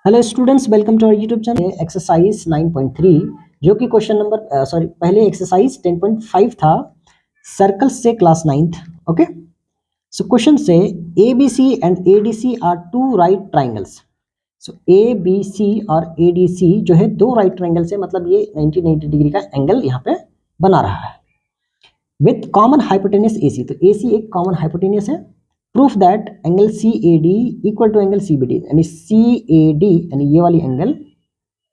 Hello students, welcome to our YouTube channel. Exercise 9.3 जो कि question number पहले exercise 10.5 था, सर्कल से class 9th। Okay, so question से A B C and A D C are two right triangles. So A B C और A D सी जो है दो राइट ट्राइंगल से, मतलब ये 90 डिग्री का एंगल यहाँ पे बना रहा है with common hypotenuse A C. तो ए सी एक कॉमन हाइपोटेन्यूस है। Proof that angle C A D equal to angle C B D, यानी सी ए डी यानी ये वाली एंगल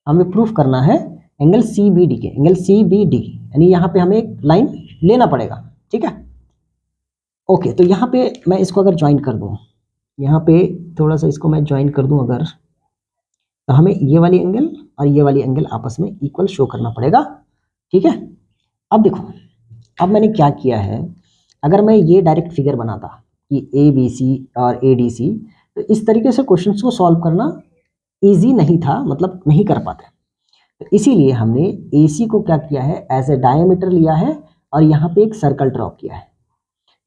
हमें प्रूफ करना है एंगल सी बी डी के, एंगल सी बी डी, यानी यहाँ पे हमें एक लाइन लेना पड़ेगा। ठीक है, ओके। तो यहाँ पे मैं इसको अगर ज्वाइन कर दूँ, यहाँ पे थोड़ा सा इसको मैं ज्वाइन कर दूँ अगर, तो हमें ये वाली एंगल और ये वाली एंगल आपस में इक्वल शो करना पड़ेगा। ठीक है, अब देखो, अब मैंने क्या किया है, अगर मैं ये डायरेक्ट फिगर बनाता कि ए बी सी और ए डी सी, तो इस तरीके से क्वेश्चंस को सॉल्व करना इजी नहीं था, मतलब नहीं कर पाते। तो इसीलिए हमने ए सी को क्या किया है, एज ए डायमीटर लिया है और यहाँ पे एक सर्कल ड्रॉ किया है।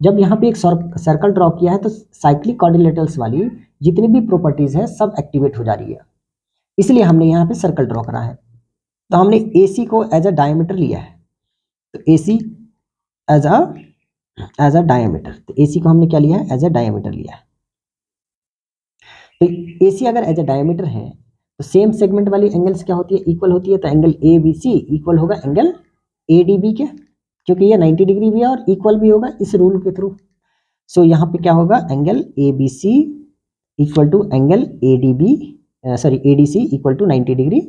जब यहाँ पे एक सर्कल ड्रॉ किया है तो साइक्लिक क्वाड्रिलेटरल्स वाली जितनी भी प्रॉपर्टीज है सब एक्टिवेट हो जा रही है, इसलिए हमने यहाँ पे सर्कल ड्रॉ करा है। तो हमने ए सी को एज अ डायमीटर लिया है, तो A C as a diameter, तो ए सी को हमने क्या लिया है, एज अ डायमीटर लिया है। तो ए सी अगर एज अ डायमीटर है तो सेम सेगमेंट वाली एंगल्स क्या होती है, इक्वल होती है। तो angle A B C equal होगा एंगल ए डी बी के, क्योंकि ये 90 डिग्री भी है और इक्वल भी होगा इस रूल के थ्रू। सो यहाँ पे क्या होगा, angle A B C equal to angle A D B, sorry A D C equal to 90 degree.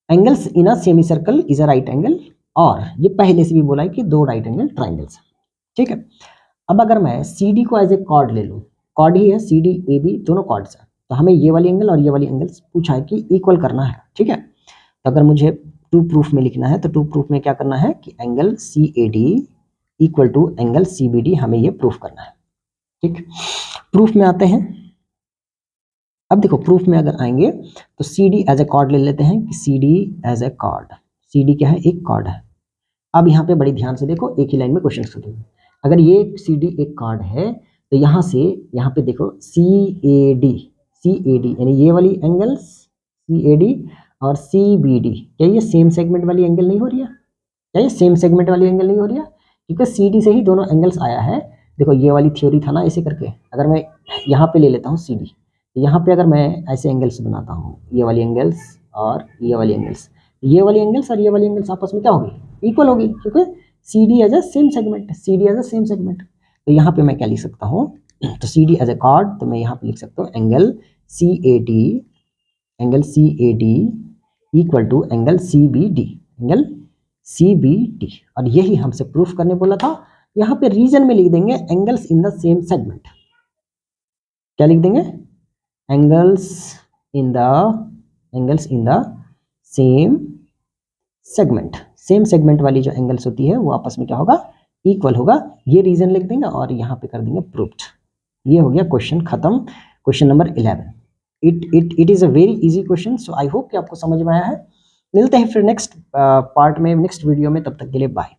Angles in a semi circle is a right angle, और ये पहले से भी बोला है कि दो राइट एंगल ट्राइंगल्स। ठीक है, अब अगर मैं सी डी को एज ए कॉर्ड ले लूँ, कॉर्ड ही है सी डी ए बी, दोनों कॉर्ड्स हैं, तो हमें ये वाली एंगल और ये वाली एंगल पूछा है कि इक्वल करना है। ठीक है, तो अगर मुझे टू प्रूफ में लिखना है तो टू प्रूफ में क्या करना है कि angle C A D equal to angle C B D, हमें ये प्रूफ करना है। ठीक, प्रूफ में आते हैं। अब देखो, प्रूफ में अगर आएंगे तो C D as a chord ले लेते हैं कि C D as a chord, C D क्या है, एक कॉर्ड है। अब यहाँ पे बड़ी ध्यान से देखो, एक ही लाइन में क्वेश्चन शुरू। अगर ये सी डी एक कॉर्ड है तो यहाँ से यहाँ पे देखो सी ए डी यानी ये वाली एंगल्स सी ए डी और सी बी डी, क्या ये सेम सेगमेंट वाली एंगल नहीं हो रही है? क्या ये सेम सेगमेंट वाली एंगल नहीं हो रही है? क्योंकि सी डी से ही दोनों एंगल्स आया है। देखो ये वाली थ्योरी था ना, ऐसे करके अगर मैं यहाँ पे ले लेता हूँ सी डी, यहाँ पे अगर मैं ऐसे एंगल्स बनाता हूँ, ये वाली एंगल्स और ये वाली एंगल्स, ये वाली एंगल्स और ये वाली एंगल्स आपस में क्या होगी, इक्वल होगी, क्योंकि C D as a same segment, C D as a same segment. तो यहाँ पे मैं क्या लिख सकता हूँ, तो C D as a chord, तो मैं यहाँ पे लिख सकता हूँ angle C A D equal to angle C B D, angle C B D. और यही हमसे प्रूफ करने बोला था। यहाँ पे रीजन में लिख देंगे angles in the same segment. क्या लिख देंगे, angles in the same segment. Same segment वाली जो एंगल्स होती है वो आपस में क्या होगा, इक्वल होगा। ये रीजन लिख देंगे और यहाँ पे कर देंगे प्रूफ्ड। ये हो गया क्वेश्चन खत्म, question number 11। It is a very easy question. So I hope कि आपको समझ में आया है। मिलते हैं फिर नेक्स्ट पार्ट में, नेक्स्ट वीडियो में, तब तक के लिए बाय।